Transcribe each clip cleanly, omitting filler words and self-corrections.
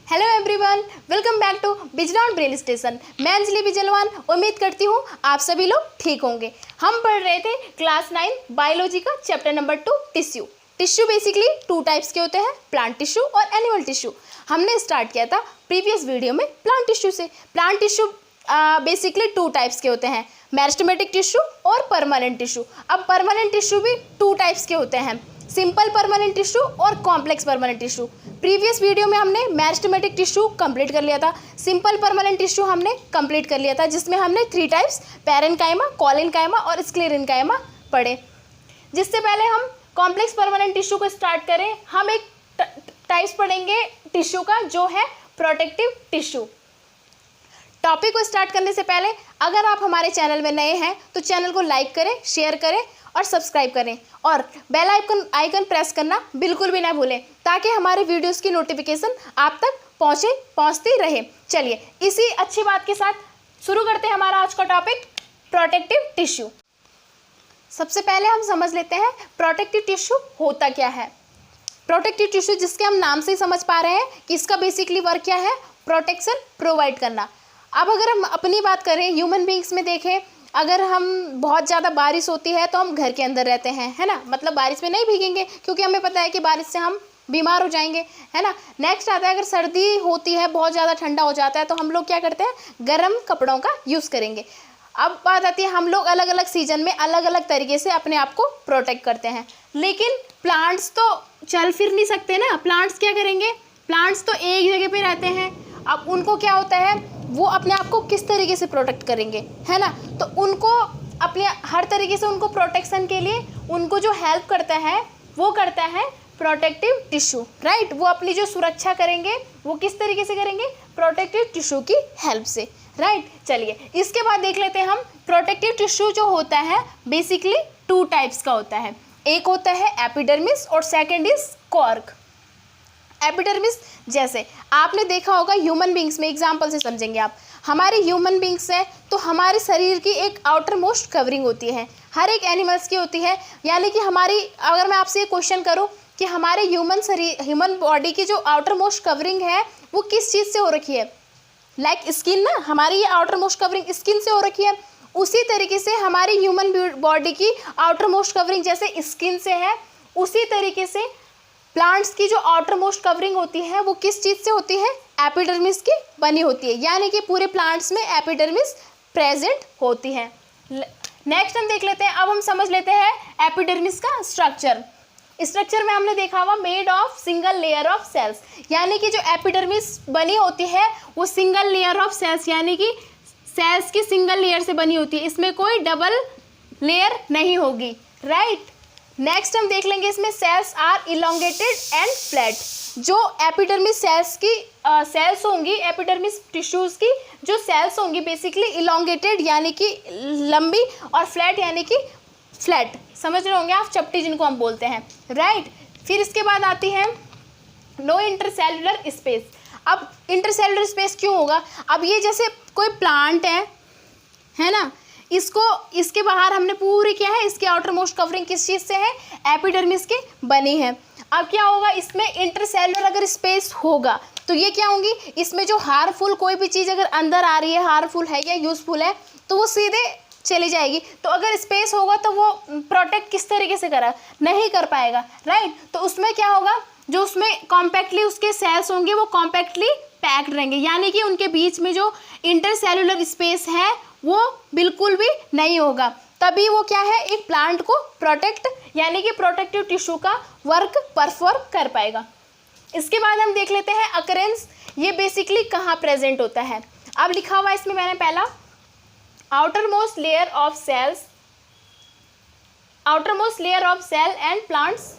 Hello everyone, welcome back to Bijnor Braille station. मैं अंजलि बिजलवान उम्मीद करती हूँ आप सभी लोग ठीक होंगे। हम पढ़ रहे थे क्लास 9 बायोलॉजी का chapter number 2 tissue. Tissue basically 2 types के होते हैं, प्लांट टिश्यू और एनिमल टिश्यू। हमने स्टार्ट किया था प्रीवियस वीडियो में प्लांट टिश्यू से। प्लांट टिश्यू बेसिकली 2 टाइप्स के होते हैं, मेरिस्टेमेटिक टिश्यू और परमानेंट टिश्यू। अब परमानेंट टिश्यू भी 2 टाइप्स के होते हैं, सिंपल परमानेंट टिश्यू और complex permanent tissue. Previous video में हमने मेरिस्टेमेटिक टिश्यू कंप्लीट कर लिया था, सिंपल परमानेंट टिश्यू हमने कंप्लीट कर लिया था, जिसमें हमने 3 टाइप्स पैरेन्काइमा, कोलिन्काइमा और स्क्लेरेन्काइमा पढ़े। जिससे पहले हम कॉम्प्लेक्स परमानेंट टिश्यू को स्टार्ट करें, हम एक टाइप्स पढ़ेंगे टिश्यू का, जो है प्रोटेक्टिव टिश्यू। टॉपिक को स्टार्ट करने से पहले अगर आप हमारे चैनल में नए हैं तो चैनल को लाइक करें, शेयर करें और सब्सक्राइब करें और बेल आइकन प्रेस करना बिल्कुल भी ना भूलें, ताकि हमारे वीडियोस की नोटिफिकेशन आप तक पहुंचती रहे। चलिए इसी अच्छी बात के साथ शुरू करते हैं हमारा आज का टॉपिक, प्रोटेक्टिव टिश्यू। सबसे पहले हम समझ लेते हैं प्रोटेक्टिव टिश्यू होता क्या है। प्रोटेक्टिव टिश्यू, जिसके हम नाम से ही समझ पा रहे हैं कि इसका बेसिकली वर्क क्या है, प्रोटेक्शन प्रोवाइड करना। अब अगर हम अपनी बात करें, ह्यूमन बीइंग्स में देखें, अगर हम बहुत ज़्यादा बारिश होती है तो हम घर के अंदर रहते हैं, है ना, मतलब बारिश में नहीं भीगेंगे क्योंकि हमें पता है कि बारिश से हम बीमार हो जाएंगे, है ना। नेक्स्ट आता है, अगर सर्दी होती है, बहुत ज़्यादा ठंडा हो जाता है तो हम लोग क्या करते हैं, गर्म कपड़ों का यूज़ करेंगे। अब बात आती है, हम लोग अलग अलग सीजन में अलग अलग तरीके से अपने आप को प्रोटेक्ट करते हैं। लेकिन प्लांट्स तो चल फिर नहीं सकते ना, प्लांट्स क्या करेंगे, प्लांट्स तो एक जगह पे रहते हैं। अब उनको क्या होता है, वो अपने आप को किस तरीके से प्रोटेक्ट करेंगे, है ना। तो उनको अपने हर तरीके से उनको प्रोटेक्शन के लिए उनको जो हेल्प करता है वो करता है प्रोटेक्टिव टिश्यू, राइट। वो अपनी जो सुरक्षा करेंगे वो किस तरीके से करेंगे, प्रोटेक्टिव टिश्यू की हेल्प से, राइट। चलिए इसके बाद देख लेते हैं हम, प्रोटेक्टिव टिश्यू जो होता है बेसिकली 2 टाइप्स का होता है। एक होता है एपिडर्मिस और सेकेंड इज कॉर्क। एपिडर्मिस, जैसे आपने देखा होगा ह्यूमन बीइंग्स में, एग्जांपल से समझेंगे आप। हमारे ह्यूमन बीइंग्स है तो हमारे शरीर की एक आउटर मोस्ट कवरिंग होती है, हर एक एनिमल्स की होती है। यानी कि हमारी, अगर मैं आपसे ये क्वेश्चन करूं कि हमारे ह्यूमन बॉडी की जो आउटर मोस्ट कवरिंग है वो किस चीज़ से हो रखी है, लाइक स्किन ना, हमारी ये आउटर मोस्ट कवरिंग स्किन से हो रखी है। उसी तरीके से हमारी ह्यूमन बॉडी की आउटर मोस्ट कवरिंग जैसे स्किन से है, उसी तरीके से प्लांट्स की जो आउटर मोस्ट कवरिंग होती है वो किस चीज़ से होती है, एपिडर्मिस की बनी होती है। यानी कि पूरे प्लांट्स में एपिडर्मिस प्रेजेंट होती है। नेक्स्ट हम देख लेते हैं, अब हम समझ लेते हैं एपिडर्मिस का स्ट्रक्चर। स्ट्रक्चर में हमने देखा हुआ made of single layer of cells, यानी कि जो एपिडर्मिस बनी होती है वो सिंगल लेयर ऑफ सेल्स, यानी कि सेल्स की सिंगल लेयर से बनी होती है, इसमें कोई डबल लेयर नहीं होगी, राइट। नेक्स्ट हम देख लेंगे, इसमें cells are elongated and flat. जो एपिडर्मिस सेल्स की सेल्स होंगी, एपिडर्मिस टिश्यूज की जो सेल्स होंगी बेसिकली इलोंगेटेड यानी कि लंबी, और फ्लैट यानी कि फ्लैट, समझ रहे होंगे आप, चपटी जिनको हम बोलते हैं, राइट। फिर इसके बाद आती है नो इंटरसेलुलर स्पेस। अब इंटरसेलुलर स्पेस क्यों होगा, अब ये जैसे कोई प्लांट है ना, इसके बाहर हमने पूरी क्या है, इसकी आउटर मोस्ट कवरिंग किस चीज़ से है, एपिडर्मिस की बनी है। अब क्या होगा, इसमें इंटरसेलुलर अगर स्पेस होगा तो ये क्या होंगी, इसमें जो हार्मफुल कोई भी चीज़ अगर अंदर आ रही है, हार्मफुल है या यूजफुल है, तो वो सीधे चली जाएगी। तो अगर स्पेस होगा तो वो प्रोटेक्ट किस तरीके से नहीं कर पाएगा, राइट। तो उसमें क्या होगा, जो उसमें कॉम्पैक्टली उसके सेल्स होंगे वो कॉम्पैक्टली पैक्ड रहेंगे, यानी कि उनके बीच में जो इंटरसेलुलर स्पेस है वो बिल्कुल भी नहीं होगा। तभी वो क्या है, एक प्लांट को प्रोटेक्ट यानी कि प्रोटेक्टिव टिश्यू का वर्क परफॉर्म कर पाएगा। इसके बाद हम देख लेते हैं अकरेंस, ये बेसिकली कहाँ प्रेजेंट होता है। अब लिखा हुआ है इसमें मैंने पहला, outermost layer of cells, outermost layer of cell and plants,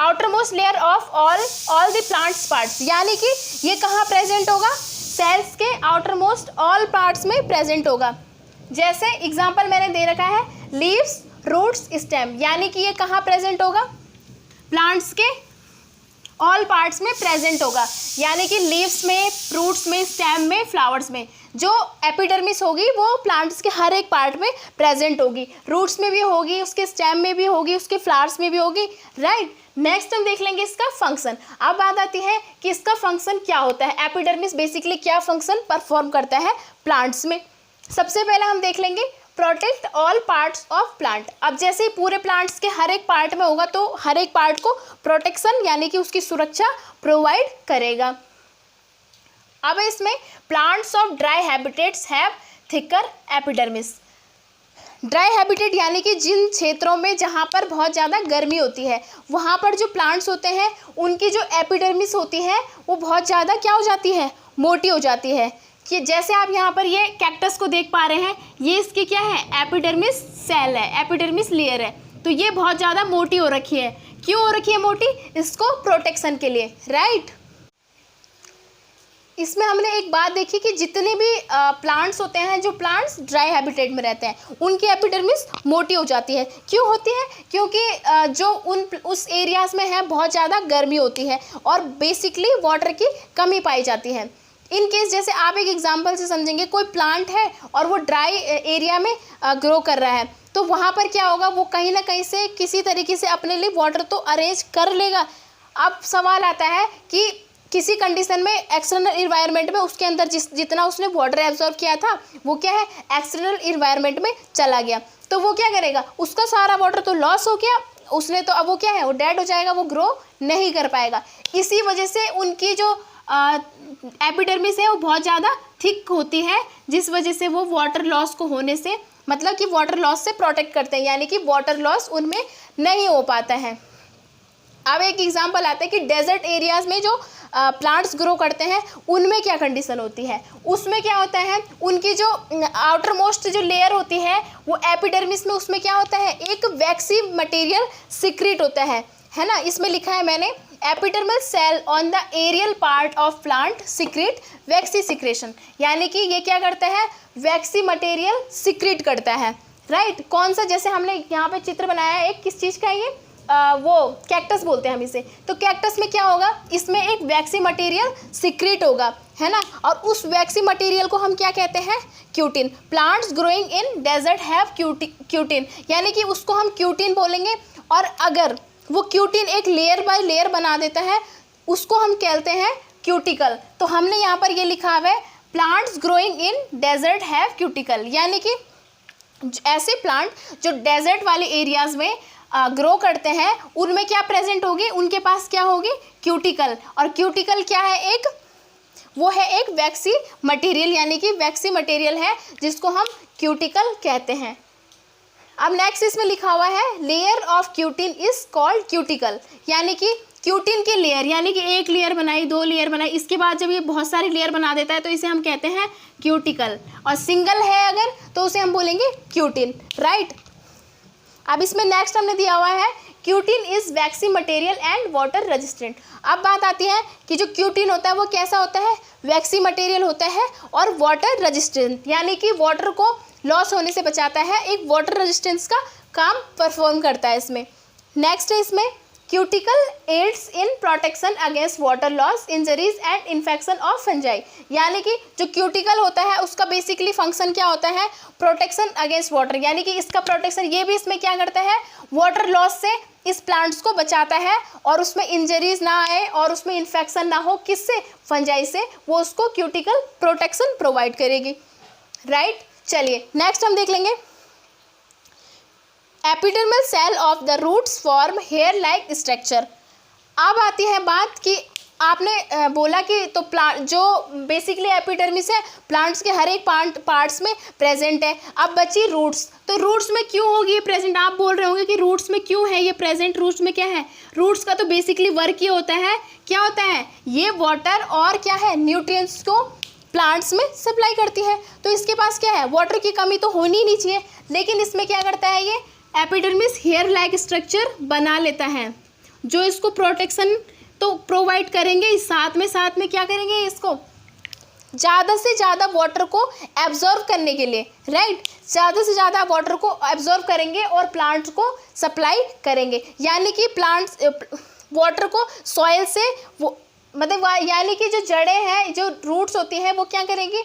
outermost layer of all the plants parts. यानी कि ये कहाँ प्रेजेंट होगा, सेल्स के आउटर मोस्ट ऑल पार्ट्स में प्रेजेंट होगा। जैसे एग्जांपल मैंने दे रखा है, लीव्स, रूट्स, स्टेम, यानी कि ये कहाँ प्रेजेंट होगा, प्लांट्स के ऑल पार्ट्स में प्रेजेंट होगा, यानी कि लीव्स में, फ्रूट्स में, स्टेम में, फ्लावर्स में। जो एपिडर्मिस होगी वो प्लांट्स के हर एक पार्ट में प्रेजेंट होगी, रूट्स में भी होगी, उसके स्टेम में भी होगी, उसके फ्लावर्स में भी होगी, राइट। नेक्स्ट हम देख लेंगे इसका फंक्शन। अब बात आती है कि इसका फंक्शन क्या होता है, एपिडर्मिस बेसिकली क्या फंक्शन परफॉर्म करता है प्लांट्स में। सबसे पहले हम देख लेंगे protect all parts of plant. अब जैसे ही पूरे प्लांट्स के हर एक पार्ट में होगा तो हर एक पार्ट को प्रोटेक्शन यानी कि उसकी सुरक्षा प्रोवाइड करेगा। अब इसमें plants of dry habitats have thicker epidermis. Dry habitat यानी कि जिन क्षेत्रों में जहाँ पर बहुत ज़्यादा गर्मी होती है वहाँ पर जो प्लांट्स होते हैं उनकी जो एपिडर्मिस होती है वो बहुत ज़्यादा क्या हो जाती है, मोटी हो जाती है। कि जैसे आप यहाँ पर ये कैक्टस को देख पा रहे हैं, ये इसकी क्या है, एपिडर्मिस सेल है, एपिडर्मिस लेयर है। तो ये बहुत ज़्यादा मोटी हो रखी है। क्यों हो रखी है मोटी? इसको प्रोटेक्शन के लिए, राइट। इसमें हमने एक बात देखी कि जितने भी प्लांट्स होते हैं, जो प्लांट्स ड्राई हैबिटेट में रहते हैं, उनकी एपिडर्मिस मोटी हो जाती है। क्यों होती है? क्योंकि जो उस एरियाज़ में है बहुत ज़्यादा गर्मी होती है और बेसिकली वाटर की कमी पाई जाती है। इन केस जैसे आप एक एग्जांपल से समझेंगे, कोई प्लांट है और वो ड्राई एरिया में ग्रो कर रहा है, तो वहाँ पर क्या होगा, वो कहीं ना कहीं से किसी तरीके से अपने लिए वाटर तो अरेंज कर लेगा। अब सवाल आता है कि किसी कंडीशन में एक्सटर्नल इन्वायरमेंट में उसके अंदर जितना उसने वाटर एब्जॉर्ब किया था वो क्या है, एक्सटर्नल इन्वायरमेंट में चला गया। तो वो क्या करेगा, उसका सारा वाटर तो लॉस हो गया, उसने तो अब वो क्या है, वो डेड हो जाएगा, वो ग्रो नहीं कर पाएगा। इसी वजह से उनकी जो एपिडर्मिस है वो बहुत ज़्यादा थिक होती है, जिस वजह से वो वाटर लॉस को होने से, मतलब कि वाटर लॉस से प्रोटेक्ट करते हैं, यानी कि वाटर लॉस उनमें नहीं हो पाता है। अब एक एग्जांपल आता है कि डेजर्ट एरियाज़ में जो प्लांट्स ग्रो करते हैं उनमें क्या कंडीशन होती है। उसमें क्या होता है, उनकी जो आउटर मोस्ट जो लेयर होती है वो एपिडर्मिस में, उसमें क्या होता है, एक वैक्सी मटेरियल सिक्रीट होता है ना। इसमें लिखा है मैंने, epidermal cell on the aerial part of plant secrete waxy secretion, यानी कि ये क्या करता है, वैक्सी मटेरियल सिक्रीट करता है, राइट। कौन सा, जैसे हमने यहाँ पे चित्र बनाया है एक, किस चीज़ का है ये, वो कैक्टस बोलते हैं हम इसे। तो कैक्टस में क्या होगा, इसमें एक वैक्सी मटेरियल सिक्रीट होगा, है ना। और उस वैक्सी मटेरियल को हम क्या कहते हैं, cutin. Plants growing in desert have cutin, यानी कि उसको हम क्यूटिन बोलेंगे। और अगर वो क्यूटिन एक लेयर बाय लेयर बना देता है उसको हम कहते हैं क्यूटिकल। तो हमने यहाँ पर ये लिखा हुआ है, plants growing in desert have cuticle, यानी कि ऐसे प्लांट जो डेजर्ट वाले एरियाज़ में ग्रो करते हैं उनमें क्या प्रेजेंट होगी, उनके पास क्या होगी, क्यूटिकल। और क्यूटिकल क्या है, एक वो है एक वैक्सी मटेरियल, यानी कि वैक्सी मटेरियल है जिसको हम क्यूटिकल कहते हैं। अब नेक्स्ट इसमें लिखा हुआ है, layer of cutin is called cuticle, यानी कि क्यूटिन की लेयर, यानी कि एक लेयर बनाई, दो लेयर बनाई, इसके बाद जब ये बहुत सारी लेयर बना देता है तो इसे हम कहते हैं क्यूटिकल। और सिंगल है अगर तो उसे हम बोलेंगे क्यूटिन, राइट। अब इसमें नेक्स्ट हमने दिया हुआ है, cutin is vaccine material and water resistant. अब बात आती है कि जो क्यूटिन होता है वो कैसा होता है, वैक्सी मटेरियल होता है और वाटर रेजिस्टेंट, यानी कि वाटर को लॉस होने से बचाता है, एक वाटर रेजिस्टेंस का काम परफॉर्म करता है इसमें। नेक्स्ट है इसमें, cuticle aids in protection against water loss, injuries and infection of fungi, यानी कि जो क्यूटिकल होता है उसका बेसिकली फंक्शन क्या होता है, प्रोटेक्शन अगेंस्ट वाटर, यानी कि इसका प्रोटेक्शन, ये भी इसमें क्या करता है, वाटर लॉस से इस प्लांट्स को बचाता है और उसमें इंजरीज ना आए और उसमें इन्फेक्शन ना हो, किससे, फंजाई से, वो उसको क्यूटिकल प्रोटेक्शन प्रोवाइड करेगी, राइट। चलिए नेक्स्ट हम देख लेंगे, epidermal cell of the roots form hair like structure. अब आती है बात कि आपने बोला कि तो प्लांट जो बेसिकली एपिडर्मिस है प्लांट्स के हर एक पार्ट्स में प्रेजेंट है। अब बची रूट्स, तो रूट्स में क्यों होगी ये प्रेजेंट, आप बोल रहे होंगे कि रूट्स में क्यों है ये प्रेजेंट, रूट्स में क्या है, रूट्स का तो बेसिकली वर्क ये होता है, क्या होता है, ये वाटर और क्या है, न्यूट्रिएंट्स को प्लांट्स में सप्लाई करती है। तो इसके पास क्या है, वाटर की कमी तो होनी नहीं चाहिए, लेकिन इसमें क्या करता है, ये एपिडर्मिस हेयर लाइक स्ट्रक्चर बना लेता है जो इसको प्रोटेक्शन तो प्रोवाइड करेंगे, साथ में क्या करेंगे, इसको ज़्यादा से ज़्यादा वाटर को एब्जॉर्ब करने के लिए, राइट, ज़्यादा से ज़्यादा वाटर को एब्जॉर्ब करेंगे और प्लांट्स को सप्लाई करेंगे, यानी कि प्लांट्स वाटर को सॉइल से वो मतलब यानी कि जो जड़ें हैं, जो रूट्स होती हैं, वो क्या करेंगी,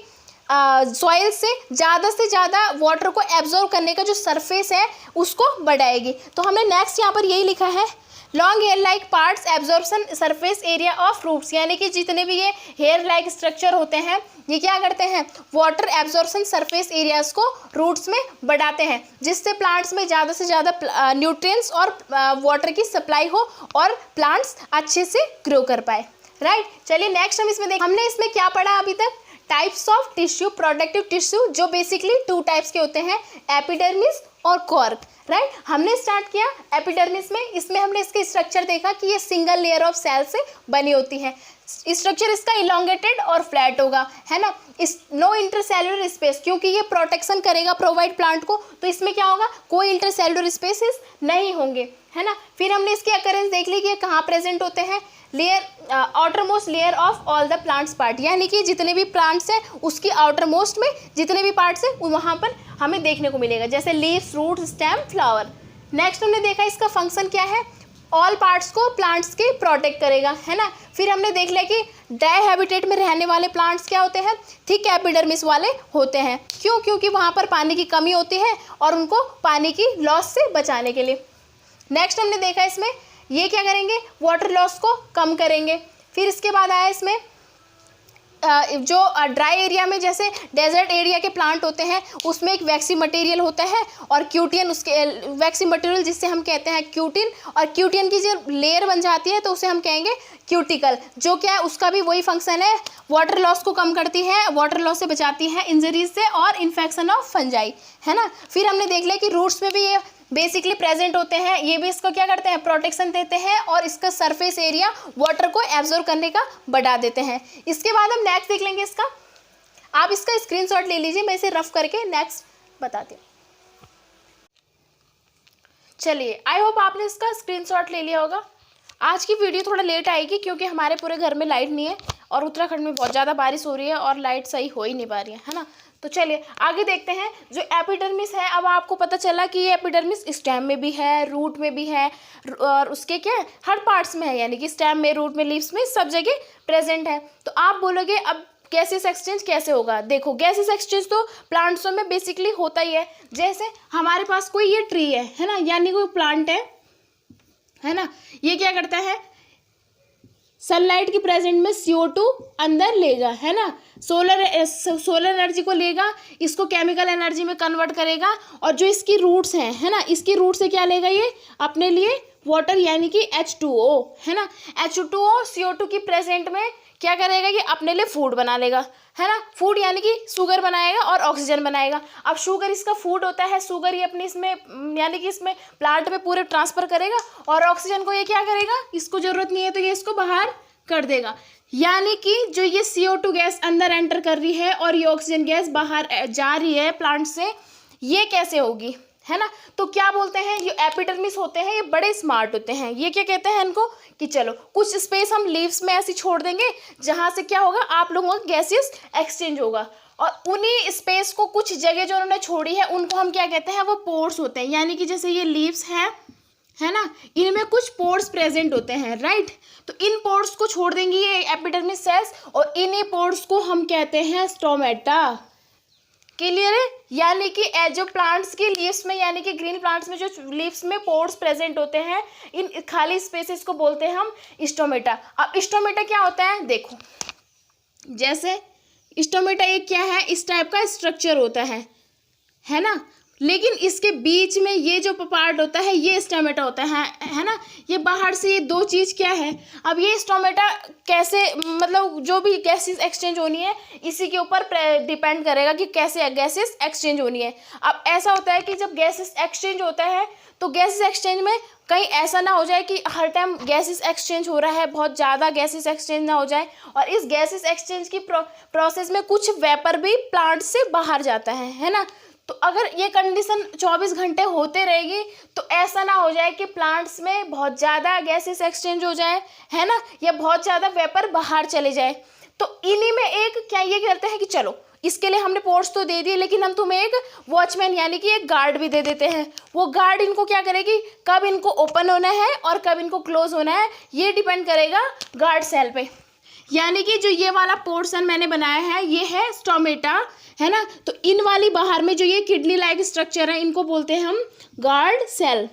सॉइल से ज़्यादा वाटर को एब्जॉर्ब करने का जो सरफेस है उसको बढ़ाएगी। तो हमने नेक्स्ट यहाँ पर यही लिखा है, long hair like parts absorption surface area of roots, यानी कि जितने भी ये हेयर लाइक स्ट्रक्चर होते हैं ये क्या करते हैं, वाटर एब्जॉर्प्शन सरफेस एरियाज को रूट्स में बढ़ाते हैं, जिससे प्लांट्स में ज़्यादा से ज़्यादा न्यूट्रिएंट्स और वाटर की सप्लाई हो और प्लांट्स अच्छे से ग्रो कर पाए। राइट, चलिए नेक्स्ट हम इसमें हमने इसमें क्या पढ़ा अभी तक, types of tissue, productive tissue, जो बेसिकली 2 टाइप्स के होते हैं, एपिडर्मिस और कॉर्क। राइट, हमने स्टार्ट किया एपिडर्मिस में, इसमें हमने इसके स्ट्रक्चर देखा कि ये सिंगल लेयर ऑफ सेल से बनी होती है, स्ट्रक्चर इसका इलोंगेटेड और फ्लैट होगा, है ना, इस नो इंटरसेलुलर स्पेस, क्योंकि ये प्रोटेक्शन करेगा प्रोवाइड प्लांट को, तो इसमें क्या होगा, कोई इंटरसेलुलर स्पेसेस नहीं होंगे, है ना। फिर हमने इसकी अकरेंस देख ली कि ये कहाँ प्रेजेंट होते हैं, layer outer most layer of all the plants part, यानी कि जितने भी प्लांट्स हैं उसकी आउटर मोस्ट में जितने भी पार्ट्स हैं वहाँ पर हमें देखने को मिलेगा, जैसे leaves, root, stem, flower. Next हमने देखा इसका फंक्शन क्या है, ऑल पार्ट्स को प्लांट्स के प्रोटेक्ट करेगा, है ना। फिर हमने देख लिया कि ड्राई हैबिटेट में रहने वाले प्लांट्स क्या होते हैं, थिक एपिडर्मिस वाले होते हैं, क्यों, क्योंकि वहाँ पर पानी की कमी होती है और उनको पानी की लॉस से बचाने के लिए। नेक्स्ट हमने देखा इसमें ये क्या करेंगे, वाटर लॉस को कम करेंगे। फिर इसके बाद आया इसमें जो ड्राई एरिया में जैसे डेजर्ट एरिया के प्लांट होते हैं उसमें एक वैक्सी मटेरियल होता है और क्यूटिन, उसके वैक्सी मटेरियल जिससे हम कहते हैं क्यूटिन, और क्यूटिन की जो लेयर बन जाती है तो उसे हम कहेंगे क्यूटिकल, जो क्या है उसका भी वही फंक्शन है, वाटर लॉस को कम करती है, वाटर लॉस से बचाती है इंजरीज से और इन्फेक्शन ऑफ फंजाई, है ना। फिर हमने देख लिया कि रूट्स में भी ये बेसिकली प्रेजेंट होते हैं, ये भी इसको क्या करते हैं, प्रोटेक्शन देते हैं और इसका सरफेस एरिया वाटर को एब्जॉर्ब करने का बढ़ा देते हैं। इसके बाद हम नेक्स्ट देख लेंगे इसका, आप इसका स्क्रीनशॉट ले लीजिए, मैं इसे रफ करके नेक्स्ट बताती हूँ। चलिए, आई होप आपने इसका स्क्रीनशॉट ले लिया होगा। आज की वीडियो थोड़ा लेट आएगी क्योंकि हमारे पूरे घर में लाइट नहीं है और उत्तराखंड में बहुत ज़्यादा बारिश हो रही है और लाइट सही हो ही नहीं पा रही है ना। तो चलिए आगे देखते हैं। जो एपिडर्मिस है, अब आपको पता चला कि ये एपिडर्मिस स्टेम में भी है, रूट में भी है और उसके क्या है, हर पार्ट्स में है, यानी कि स्टेम में, रूट में, लीव्स में, सब जगह प्रेजेंट है। तो आप बोलोगे अब गैसेस एक्सचेंज कैसे होगा। देखो, गैसेस एक्सचेंज तो प्लांट्सों में बेसिकली होता ही है। जैसे हमारे पास कोई ये ट्री है ना, यानी कोई प्लांट है ना, ये क्या करता है, सनलाइट की प्रेजेंट में CO2 अंदर लेगा, है ना, सोलर एनर्जी को लेगा, इसको केमिकल एनर्जी में कन्वर्ट करेगा और जो इसकी रूट्स हैं, है ना, इसकी रूट से क्या लेगा, ये अपने लिए वाटर यानी कि H2O, है ना, H2O CO2 की प्रेजेंट में क्या करेगा, ये अपने लिए फूड बना लेगा, है ना, फूड यानी कि शुगर बनाएगा और ऑक्सीजन बनाएगा। अब शुगर इसका फूड होता है, शुगर ये अपनी इसमें यानी कि इसमें प्लांट में पूरे ट्रांसफर करेगा और ऑक्सीजन को ये क्या करेगा, इसको जरूरत नहीं है तो ये इसको बाहर कर देगा। यानी कि जो ये CO2 गैस अंदर एंटर कर रही है और ये ऑक्सीजन गैस बाहर जा रही है प्लांट से, ये कैसे होगी, है ना। तो क्या बोलते हैं, ये एपिडर्मिस होते हैं, ये बड़े स्मार्ट होते हैं। ये क्या कहते हैं इनको कि चलो कुछ स्पेस हम लीव्स में ऐसी छोड़ देंगे जहाँ से क्या होगा, आप लोगों का गैसेस एक्सचेंज होगा और उन्हीं स्पेस को कुछ जगह जो उन्होंने छोड़ी है उनको हम क्या कहते हैं, वो पोर्स होते हैं। यानी कि जैसे ये लीव्स हैं, है ना, इनमें कुछ पोर्स प्रेजेंट होते हैं, राइट। तो इन पोर्स को छोड़ देंगी ये एपिडर्मिस सेल्स और इन्हीं पोर्स को हम कहते हैं स्टोमेटा। क्लियर है। यानी कि जो प्लांट्स की लीव्स में, यानी कि ग्रीन प्लांट्स में जो लीव्स में पोर्स प्रेजेंट होते हैं, इन खाली स्पेसेस को बोलते हैं हम स्टोमेटा। अब स्टोमेटा क्या होता है, देखो, जैसे स्टोमेटा एक क्या है, इस टाइप का स्ट्रक्चर होता है ना, लेकिन इसके बीच में ये जो पार्ट होता है ये स्टोमेटा होता है ना। ये बाहर से ये दो चीज़ क्या है, अब ये स्टोमेटा कैसे, मतलब जो भी गैसेस एक्सचेंज होनी है इसी के ऊपर डिपेंड करेगा कि कैसे गैसेस एक्सचेंज होनी है। अब ऐसा होता है कि जब गैसेस एक्सचेंज होता है तो गैसेस एक्सचेंज में कहीं ऐसा ना हो जाए कि हर टाइम गैसेस एक्सचेंज हो रहा है, बहुत ज़्यादा गैसेस एक्सचेंज ना हो जाए और इस गैसेस एक्सचेंज की प्रोसेस में कुछ वेपर भी प्लांट से बाहर जाता है ना। तो अगर ये कंडीशन 24 घंटे होते रहेगी तो ऐसा ना हो जाए कि प्लांट्स में बहुत ज़्यादा गैसेस एक्सचेंज हो जाए, है ना, या बहुत ज़्यादा वेपर बाहर चले जाए। तो इन्हीं में एक क्या ये करते हैं कि चलो इसके लिए हमने पोर्ट्स तो दे दिए, लेकिन हम तुम्हें एक वॉचमैन यानी कि एक गार्ड भी दे देते हैं। वो गार्ड इनको क्या करेगी, कब इनको ओपन होना है और कब इनको क्लोज होना है, ये डिपेंड करेगा गार्ड सेल पे। यानी कि जो ये वाला पोर्शन मैंने बनाया है ये है स्टोमेटा, है ना। तो इन वाली बाहर में जो ये किडनी लाइक स्ट्रक्चर है इनको बोलते हैं हम गार्ड सेल।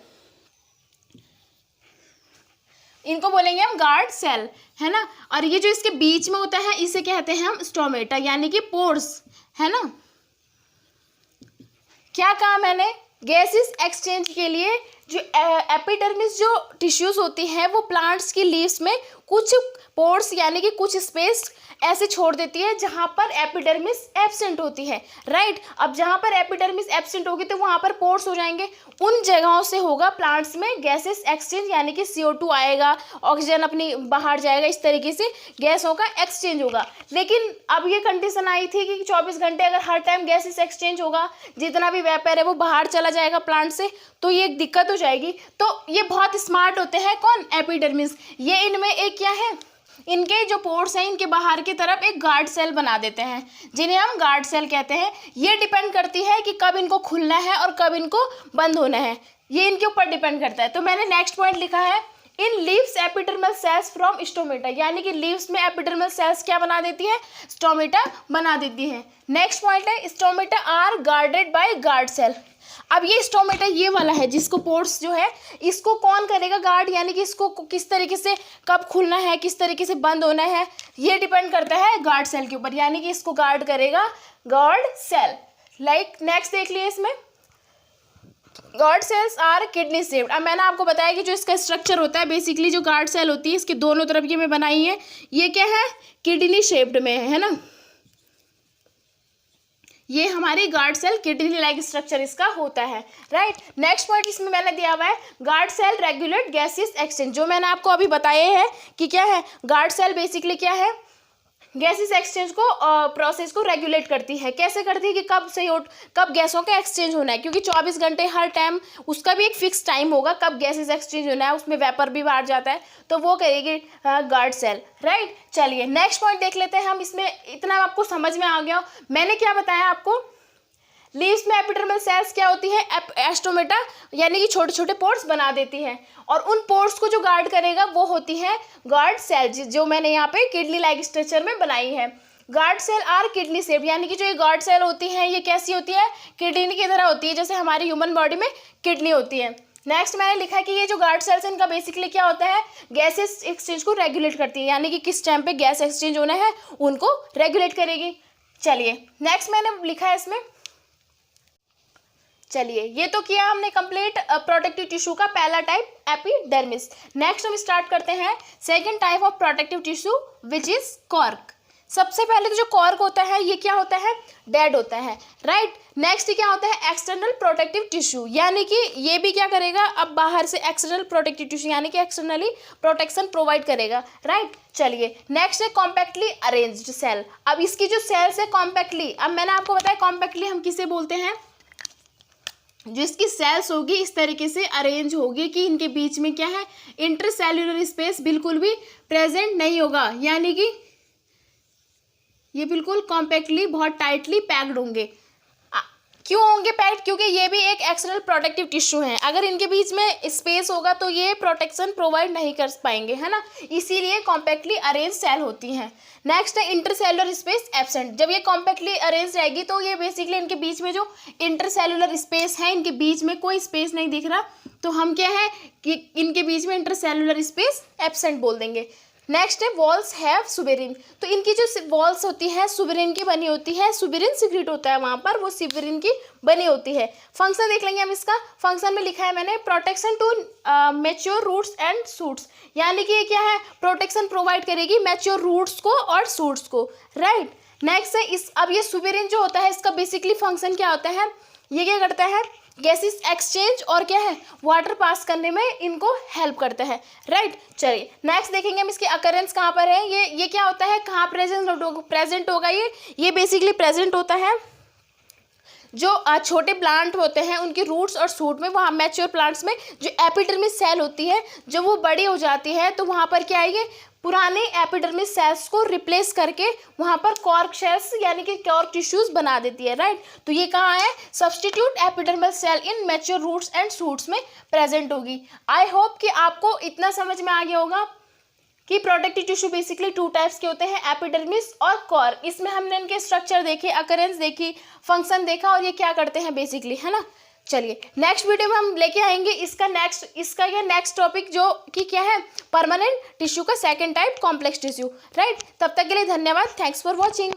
इनको बोलेंगे हम गार्ड सेल, है ना। और ये जो इसके बीच में होता है इसे कहते हैं हम स्टोमेटा यानी कि पोर्स, है ना। क्या कहा मैंने, गैसेस एक्सचेंज के लिए जो एपिडर्मिस जो टिश्यूज होती हैं वो प्लांट्स की लीव्स में कुछ पोर्स यानी कि कुछ स्पेस ऐसे छोड़ देती है जहाँ पर एपिडर्मिस एब्सेंट होती है, राइट। अब जहाँ पर एपिडर्मिस एब्सेंट होगी तो वहाँ पर पोर्स हो जाएंगे, उन जगहों से होगा प्लांट्स में गैसेस एक्सचेंज यानी कि CO2 आएगा, ऑक्सीजन अपनी बाहर जाएगा, इस तरीके से गैसों का एक्सचेंज होगा। लेकिन अब ये कंडीशन आई थी कि 24 घंटे अगर हर टाइम गैसेस एक्सचेंज होगा, जितना भी वेपर है वो बाहर चला जाएगा प्लांट से, तो ये एक दिक्कत हो जाएगी। तो ये बहुत स्मार्ट होते हैं, कौन, एपिडर्मिस। ये इनमें एक क्या है, इनके जो पोर्स हैं इनके बाहर की तरफ एक गार्ड सेल बना देते हैं जिन्हें हम गार्ड सेल कहते हैं। ये डिपेंड करती है कि कब इनको खुलना है और कब इनको बंद होना है, ये इनके ऊपर डिपेंड करता है। तो मैंने नेक्स्ट पॉइंट लिखा है, in leaves epidermal cells from stomata, यानी कि लीव्स में एपिडर्मल सेल्स क्या बना देती है, स्टोमेटा बना देती है। नेक्स्ट पॉइंट है, stomata are guarded by guard cell. अब ये स्टोमेटा ये वाला है जिसको पोर्स जो है इसको कौन करेगा गार्ड, यानी कि इसको किस तरीके से कब खुलना है, किस तरीके से बंद होना है, ये डिपेंड करता है गार्ड सेल के ऊपर, यानी कि इसको गार्ड करेगा गार्ड सेल। लाइक नेक्स्ट देख लिए, इसमें guard cells are kidney shaped. अब मैंने आपको बताया कि जो इसका स्ट्रक्चर होता है बेसिकली जो गार्ड सेल होती है इसके दोनों तरफ ये मैं बनाई है, ये क्या है, किडनी शेप्ड में है ना। ये हमारी guard cell kidney like structure इसका होता है, राइट। नेक्स्ट पॉइंट इसमें मैंने दिया हुआ है, guard cell regulate gases exchange. जो मैंने आपको अभी बताया है कि क्या है, गार्ड सेल बेसिकली क्या है, गैसेस एक्सचेंज को प्रोसेस को रेगुलेट करती है। कैसे करती है कि कब गैसों का एक्सचेंज होना है, क्योंकि 24 घंटे हर टाइम उसका भी एक फिक्स टाइम होगा कब गैसेस एक्सचेंज होना है, उसमें वेपर भी बाहर जाता है, तो वो करेगी गार्ड सेल, राइट। चलिए नेक्स्ट पॉइंट देख लेते हैं हम। इसमें इतना आपको समझ में आ गया, मैंने क्या बताया आपको, लीव्स में एपिडर्मल सेल्स क्या होती है, एस्टोमेटा यानी कि छोटे छोटे पोर्स बना देती है, और उन पोर्स को जो गार्ड करेगा वो होती है गार्ड सेल, जो मैंने यहाँ पे किडनी लाइक स्ट्रक्चर में बनाई है। Guard cell are kidney shape, यानी कि जो ये गार्ड सेल होती है ये कैसी होती है, किडनी की तरह होती है, जैसे हमारी ह्यूमन बॉडी में किडनी होती है। नेक्स्ट मैंने लिखा है कि ये जो गार्ड सेल्स है इनका बेसिकली क्या होता है, गैसेस एक्सचेंज को रेगुलेट करती है, यानी कि किस टाइम पे गैस एक्सचेंज होना है उनको रेगुलेट करेगी। चलिए नेक्स्ट मैंने लिखा है इसमें, चलिए ये तो किया हमने कंप्लीट प्रोटेक्टिव टिश्यू का पहला टाइप एपिडर्मिस। नेक्स्ट हम स्टार्ट करते हैं second type of protective tissue which is cork. सबसे पहले तो जो कॉर्क होता है ये क्या होता है, डेड होता है, राइट। नेक्स्ट क्या होता है, एक्सटर्नल प्रोटेक्टिव टिश्यू, यानी कि ये भी क्या करेगा, अब बाहर से एक्सटर्नल प्रोटेक्टिव टिश्यू यानी कि एक्सटर्नली प्रोटेक्शन प्रोवाइड करेगा, राइट। चलिए नेक्स्ट है कॉम्पैक्टली अरेंज्ड सेल। अब इसकी जो सेल्स है कॉम्पैक्टली, अब मैंने आपको बताया कॉम्पैक्टली हम किसे बोलते हैं, जो इसकी सेल्स होगी इस तरीके से अरेंज होगी कि इनके बीच में क्या है, इंटरसेल्यूलर स्पेस बिल्कुल भी प्रेजेंट नहीं होगा, यानी कि ये बिल्कुल कॉम्पैक्टली बहुत टाइटली पैक्ड होंगे। क्यों होंगे पैक्ड, क्योंकि ये भी एक एक्सटर्नल प्रोटेक्टिव टिश्यू है, अगर इनके बीच में स्पेस होगा तो ये प्रोटेक्शन प्रोवाइड नहीं कर पाएंगे, है ना, इसीलिए कॉम्पैक्टली अरेंज सेल होती हैं। नेक्स्ट है इंटरसेलुलर स्पेस एब्सेंट। जब ये कॉम्पैक्टली अरेंज रहेगी तो ये बेसिकली इनके बीच में जो इंटरसेलुलर स्पेस है, इनके बीच में कोई स्पेस नहीं दिख रहा, तो हम क्या है कि इनके बीच में इंटरसेलुलर स्पेस एब्सेंट बोल देंगे। नेक्स्ट है वॉल्स हैव सुबेरिन। तो इनकी जो वॉल्स होती है सुबेरिन की बनी होती है, सुबेरिन सीक्रेट होता है वहाँ पर, वो सुबेरिन की बनी होती है। फंक्शन देख लेंगे हम इसका। फंक्शन में लिखा है मैंने protection to mature roots and shoots, यानी कि ये क्या है, प्रोटेक्शन प्रोवाइड करेगी मैच्योर रूट्स को और शूट्स को, राइट। नेक्स्ट है इस, अब ये सुबेरिन जो होता है इसका बेसिकली फंक्शन क्या होता है, ये क्या करता है, गैसेस एक्सचेंज और क्या है, वाटर पास करने में इनको हेल्प करता है, राइट। चलिए नेक्स्ट देखेंगे हम इसकी अकरेंस कहाँ पर है, ये क्या होता है, कहाँ प्रेजेंट होगा, ये बेसिकली प्रेजेंट होता है जो छोटे प्लांट होते हैं उनके रूट्स और शूट में, वहाँ मैच्योर प्लांट्स में जो एपिडर्मिस सेल होती है जब वो बड़ी हो जाती है तो वहाँ पर क्या आएगी, पुराने एपिडर्मिस सेल्स को रिप्लेस करके वहाँ पर कॉर्क सेल्स यानी कि कॉर्क टिश्यूज बना देती है, राइट। तो ये कहाँ है, substitute epidermal cell in mature roots and shoots में प्रेजेंट होगी। आई होप कि आपको इतना समझ में आ गया होगा कि प्रोटेक्टिव टिश्यू बेसिकली 2 टाइप्स के होते हैं, एपिडर्मिस और कॉर्क। इसमें हमने इनके स्ट्रक्चर देखे, अकरेंस देखी, फंक्शन देखा और ये क्या करते हैं बेसिकली, है ना। चलिए नेक्स्ट वीडियो में हम लेके आएंगे इसका नेक्स्ट टॉपिक जो कि क्या है, परमानेंट टिश्यू का second type complex tissue, right. तब तक के लिए धन्यवाद, थैंक्स फॉर वॉचिंग।